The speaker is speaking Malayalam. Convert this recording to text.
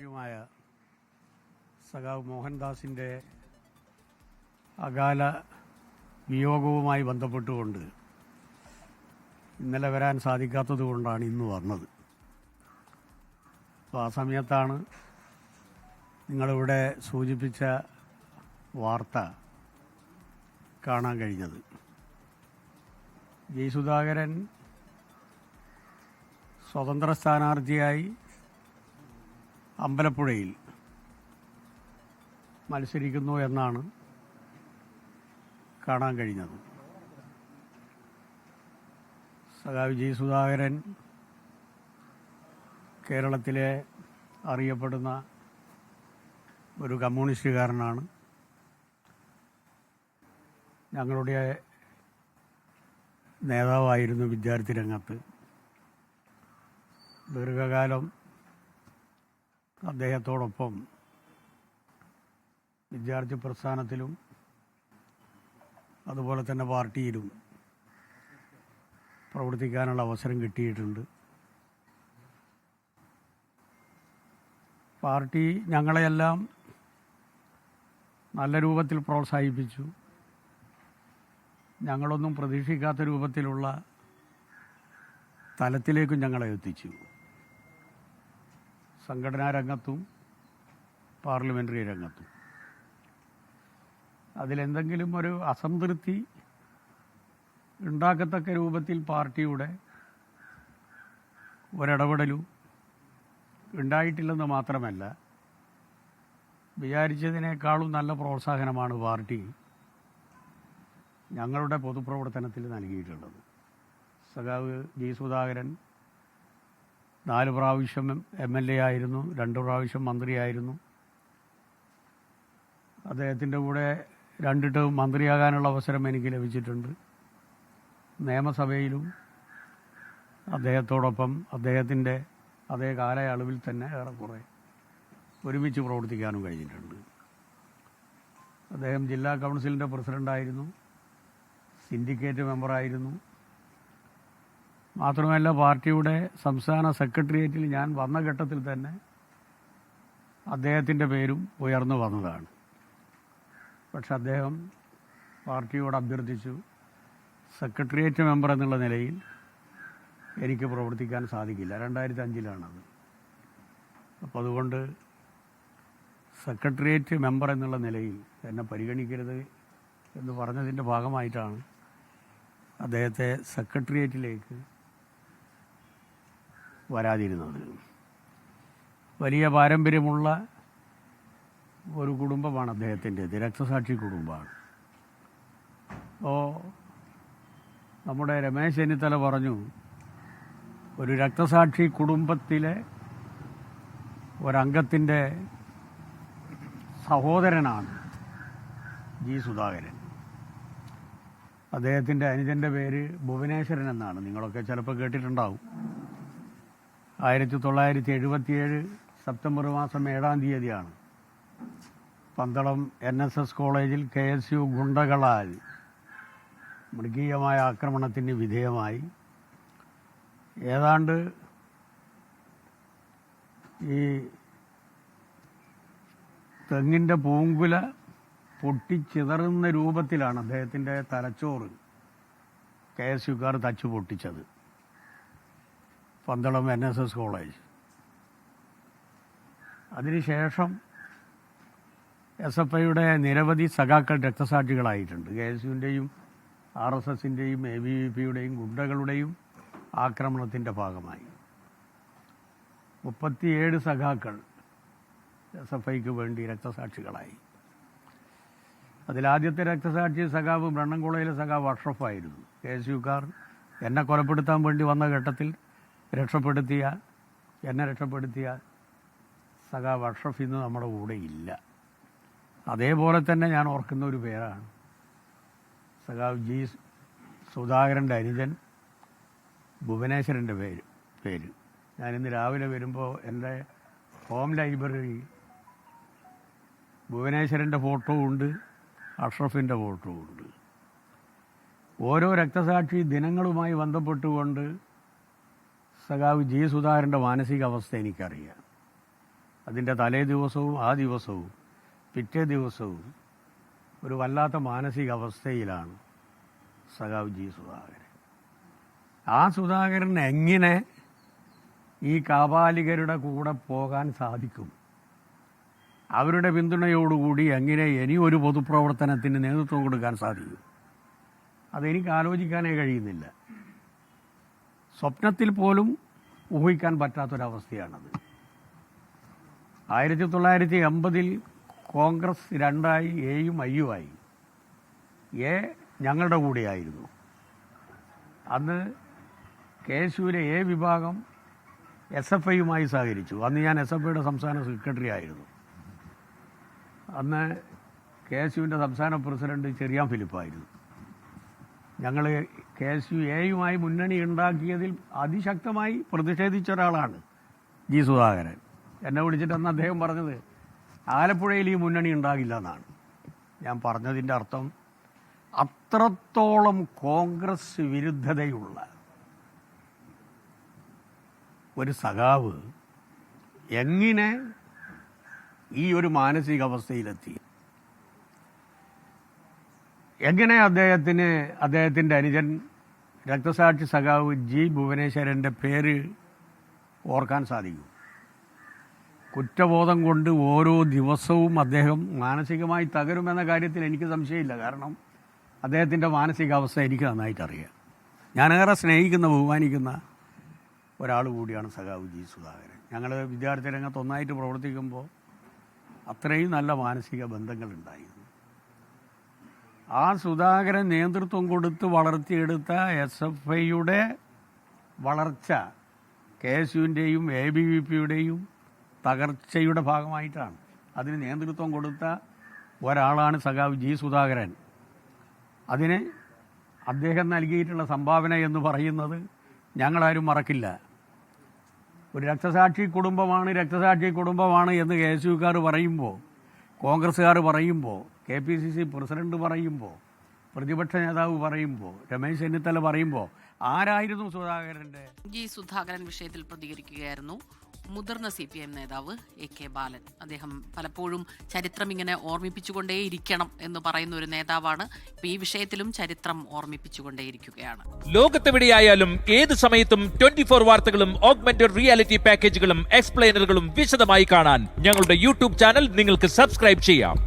രക്ഷാധികാരിയുമായ സഖാവ് മോഹൻദാസിൻ്റെ അകാല വിയോഗവുമായി ബന്ധപ്പെട്ടുകൊണ്ട് ഇന്നലെ വരാൻ സാധിക്കാത്തത് കൊണ്ടാണ് ഇന്ന് വന്നത്. അപ്പോൾ ആ സമയത്താണ് നിങ്ങളിവിടെ സൂചിപ്പിച്ച വാർത്ത കാണാൻ കഴിഞ്ഞത്. ജി സുധാകരൻ സ്വതന്ത്ര സ്ഥാനാർത്ഥിയായി അമ്പലപ്പുഴയിൽ മത്സരിക്കുന്നു എന്നാണ് കാണാൻ കഴിഞ്ഞത്. സഖാവ് ജി സുധാകരൻ കേരളത്തിലെ അറിയപ്പെടുന്ന ഒരു കമ്മ്യൂണിസ്റ്റുകാരനാണ്. ഞങ്ങളുടെ നേതാവായിരുന്നു വിദ്യാർത്ഥി രംഗത്ത്. ദീർഘകാലം അദ്ദേഹത്തോടൊപ്പം വിദ്യാർത്ഥി പ്രസ്ഥാനത്തിലും അതുപോലെ തന്നെ പാർട്ടിയിലും പ്രവർത്തിക്കാനുള്ള അവസരം കിട്ടിയിട്ടുണ്ട്. പാർട്ടി ഞങ്ങളെയെല്ലാം നല്ല രൂപത്തിൽ പ്രോത്സാഹിപ്പിച്ചു. ഞങ്ങളൊന്നും പ്രതീക്ഷിക്കാത്ത രൂപത്തിലുള്ള തലത്തിലേക്കും ഞങ്ങളെ എത്തിച്ചു. സംഘടനാ രംഗത്തും പാർലമെൻ്ററി രംഗത്തും അതിലെന്തെങ്കിലും ഒരു അസംതൃപ്തി ഉണ്ടാക്കത്തക്ക രൂപത്തിൽ പാർട്ടിയുടെ ഒരിടപെടലും ഉണ്ടായിട്ടില്ലെന്ന് മാത്രമല്ല, വിചാരിച്ചതിനേക്കാളും നല്ല പ്രോത്സാഹനമാണ് പാർട്ടി ഞങ്ങളുടെ പൊതുപ്രവർത്തനത്തിൽ നൽകിയിട്ടുള്ളത്. സഖാവ് ജി സുധാകരൻ 4 പ്രാവശ്യം MLA ആയിരുന്നു, 2 പ്രാവശ്യം മന്ത്രിയായിരുന്നു. അദ്ദേഹത്തിൻ്റെ കൂടെ 2 ടേം മന്ത്രിയാകാനുള്ള അവസരം എനിക്ക് ലഭിച്ചിട്ടുണ്ട്. നിയമസഭയിലും അദ്ദേഹത്തോടൊപ്പം അദ്ദേഹത്തിൻ്റെ അതേ കാലയളവിൽ തന്നെ ഏറെക്കുറെ ഒരുമിച്ച് പ്രവർത്തിക്കാനും കഴിഞ്ഞിട്ടുണ്ട്. അദ്ദേഹം ജില്ലാ കൗൺസിലിൻ്റെ പ്രസിഡൻ്റായിരുന്നു, സിൻഡിക്കേറ്റ് മെമ്പറായിരുന്നു. മാത്രമല്ല, പാർട്ടിയുടെ സംസ്ഥാന സെക്രട്ടേറിയറ്റിൽ ഞാൻ വന്ന ഘട്ടത്തിൽ തന്നെ അദ്ദേഹത്തിൻ്റെ പേരും ഉയർന്നു വന്നതാണ്. പക്ഷെ അദ്ദേഹം പാർട്ടിയോട് അഭ്യർത്ഥിച്ചു, സെക്രട്ടേറിയറ്റ് മെമ്പർ എന്നുള്ള നിലയിൽ എനിക്ക് പ്രവർത്തിക്കാൻ സാധിക്കില്ല. 2005-ലാണത്. അപ്പോൾ അതുകൊണ്ട് സെക്രട്ടേറിയറ്റ് മെമ്പർ എന്നുള്ള നിലയിൽ എന്നെ പരിഗണിക്കരുത് എന്ന് പറഞ്ഞതിൻ്റെ ഭാഗമായിട്ടാണ് അദ്ദേഹത്തെ സെക്രട്ടേറിയറ്റിലേക്ക് വരാതിരുന്നത്. വലിയ പാരമ്പര്യമുള്ള ഒരു കുടുംബമാണ് അദ്ദേഹത്തിൻ്റേത്, രക്തസാക്ഷി കുടുംബമാണ്. അപ്പോൾ നമ്മുടെ രമേശ് ചെന്നിത്തല പറഞ്ഞു, ഒരു രക്തസാക്ഷി കുടുംബത്തിലെ ഒരംഗത്തിൻ്റെ സഹോദരനാണ് ജി സുധാകരൻ. അദ്ദേഹത്തിൻ്റെ അനുജൻ്റെ പേര് ഭുവനേശ്വരൻ എന്നാണ്. നിങ്ങളൊക്കെ ചിലപ്പോൾ കേട്ടിട്ടുണ്ടാവും. 1977 സെപ്റ്റംബർ മാസം 7-ാം തീയതിയാണ് പന്തളം NSS കോളേജിൽ KSU ഗുണ്ടകളാൽ മൃഗീയമായ ആക്രമണത്തിന് വിധേയമായി ഏതാണ്ട് ഈ തെങ്ങിൻ്റെ പൂങ്കുല പൊട്ടിച്ചിതറുന്ന രൂപത്തിലാണ് അദ്ദേഹത്തിൻ്റെ തലച്ചോറ് KSUക്കാർ തച്ചു പൊട്ടിച്ചത്. Pandalam NSS college. അതിനുശേഷം SFIയുടെ നിരവധി സഖാക്കൾ രക്തസാക്ഷികളായിട്ടുണ്ട്. KSUവിൻ്റെയും RSSൻ്റെയും ABVPയുടെയും ഗുണ്ടകളുടെയും ആക്രമണത്തിൻ്റെ ഭാഗമായി 37 സഖാക്കൾ SFIക്ക് വേണ്ടി രക്തസാക്ഷികളായി. അതിലാദ്യത്തെ രക്തസാക്ഷി സഖാവ് ബ്രണ്ണൻകുളയിലെ സഖാവ് അഷ്റഫായിരുന്നു. KSUക്കാർ എന്നെ കൊലപ്പെടുത്താൻ വേണ്ടി വന്ന ഘട്ടത്തിൽ എന്നെ രക്ഷപ്പെടുത്തിയ സഖാവ് അഷ്റഫ് ഇന്ന് നമ്മുടെ കൂടെ ഇല്ല. അതേപോലെ തന്നെ ഞാൻ ഓർക്കുന്ന ഒരു പേരാണ് സഖാവ് ജി സുധാകരൻ്റെ അനുജൻ ഭുവനേശ്വരൻ്റെ പേര്. ഞാനിന്ന് രാവിലെ വരുമ്പോൾ എൻ്റെ ഹോം ലൈബ്രറിയിൽ ഭുവനേശ്വരൻ്റെ ഫോട്ടോ ഉണ്ട്, അഷ്റഫിൻ്റെ ഫോട്ടോ ഉണ്ട്. ഓരോ രക്തസാക്ഷി ദിനങ്ങളുമായി ബന്ധപ്പെട്ടുകൊണ്ട് സഖാവ് ജി സുധാകരൻ്റെ മാനസികാവസ്ഥ എനിക്കറിയാം. അതിൻ്റെ തലേ ദിവസവും ആ ദിവസവും പിറ്റേ ദിവസവും ഒരു വല്ലാത്ത മാനസികാവസ്ഥയിലാണ് സഖാവ് ജി സുധാകരൻ. ആ സുധാകരൻ എങ്ങനെ ഈ കാപാലികരുടെ കൂടെ പോകാൻ സാധിക്കും? അവരുടെ പിന്തുണയോടുകൂടി എങ്ങനെ ഇനി ഒരു പൊതുപ്രവർത്തനത്തിന് നേതൃത്വം കൊടുക്കാൻ സാധിക്കും? അതെനിക്ക് ആലോചിക്കാനേ കഴിയുന്നില്ല. സ്വപ്നത്തിൽ പോലും ഊഹിക്കാൻ പറ്റാത്തൊരവസ്ഥയാണത്. 1980 കോൺഗ്രസ് രണ്ടായി, എയും ഐയുമായി. എ ഞങ്ങളുടെ കൂടെയായിരുന്നു. അന്ന് KSUവിലെ എ വിഭാഗം SFIയുമായി സഹകരിച്ചു. അന്ന് ഞാൻ SFIയുടെ സംസ്ഥാന സെക്രട്ടറി ആയിരുന്നു. അന്ന് KSUവിൻ്റെ സംസ്ഥാന പ്രസിഡന്റ് ചെറിയാൻ ഫിലിപ്പായിരുന്നു. ഞങ്ങൾ KSU എയുമായി മുന്നണി ഉണ്ടാക്കിയതിൽ അതിശക്തമായി പ്രതിഷേധിച്ച ഒരാളാണ് ജി സുധാകരൻ. എന്നെ വിളിച്ചിട്ട് അന്ന് അദ്ദേഹം പറഞ്ഞത് ആലപ്പുഴയിൽ ഈ മുന്നണി ഉണ്ടാകില്ല എന്നാണ്. ഞാൻ പറഞ്ഞതിൻ്റെ അർത്ഥം അത്രത്തോളം കോൺഗ്രസ് വിരുദ്ധതയുള്ള ഒരു സഖാവ് എങ്ങനെ ഈ ഒരു മാനസികാവസ്ഥയിലെത്തി? എങ്ങനെ അദ്ദേഹത്തിൻ്റെ അനുജൻ രക്തസാക്ഷി സഖാവ് ജി ഭുവനേശ്വരൻ്റെ പേര് ഓർക്കാൻ സാധിക്കും? കുറ്റബോധം കൊണ്ട് ഓരോ ദിവസവും അദ്ദേഹം മാനസികമായി തകരുമെന്ന കാര്യത്തിൽ എനിക്ക് സംശയമില്ല. കാരണം അദ്ദേഹത്തിൻ്റെ മാനസികാവസ്ഥ എനിക്ക് നന്നായിട്ടറിയാം. ഞാനേറെ സ്നേഹിക്കുന്ന ബഹുമാനിക്കുന്ന ഒരാൾ കൂടിയാണ് സഖാവ് ജി സുധാകരൻ. ഞങ്ങൾ വിദ്യാർത്ഥി രംഗത്ത് ഒന്നായിട്ട് പ്രവർത്തിക്കുമ്പോൾ അത്രയും നല്ല മാനസിക ബന്ധങ്ങളുണ്ടായിരുന്നു. ആ സുധാകരൻ നേതൃത്വം കൊടുത്ത് വളർത്തിയെടുത്ത SFIയുടെ വളർച്ച KSUവിൻ്റെയും ABVPയുടെയും തകർച്ചയുടെ ഭാഗമായിട്ടാണ്. അതിന് നേതൃത്വം കൊടുത്ത ഒരാളാണ് സഖാവ് ജി സുധാകരൻ. അതിന് അദ്ദേഹം നൽകിയിട്ടുള്ള സംഭാവന എന്ന് പറയുന്നത് ഞങ്ങളാരും മറക്കില്ല. ഒരു രക്തസാക്ഷി കുടുംബമാണ് എന്ന് KSUക്കാർ പറയുമ്പോൾ, കോൺഗ്രസ്സുകാർ പറയുമ്പോൾ, KPCC പ്രസിഡന്റ് പറയുമ്പോൾ, പ്രതിപക്ഷ നേതാവ് പറയുമ്പോൾ, രമേശ് ചെന്നിത്തല പറയുമ്പോൾ ആരായിരുന്നു സുധാകരൻ്റെ? ജി സുധാകരൻ വിഷയത്തിൽ പ്രതികരിക്കുകയായിരുന്നു മുതിർന്ന CPM നേതാവ് AK ബാലൻ. അദ്ദേഹം പലപ്പോഴും ചരിത്രം ഇങ്ങനെ ഓർമ്മിപ്പിച്ചുകൊണ്ടേയിരിക്കണം എന്ന് പറയുന്ന ഒരു നേതാവാണ്. ഈ വിഷയത്തിലും ചരിത്രം ഓർമ്മിപ്പിച്ചുകൊണ്ടേയിരിക്കുകയാണ്. ലോകത്തെവിടെയായാലും ഏത് സമയത്തും 24 വാർത്തകളും ഓഗ്മെന്റഡ് റിയാലിറ്റി പാക്കേജുകളും എക്സ്പ്ലെയിനറുകളും വിശദമായി കാണാൻ ഞങ്ങളുടെ YouTube ചാനൽ നിങ്ങൾക്ക് സബ്സ്ക്രൈബ് ചെയ്യാം.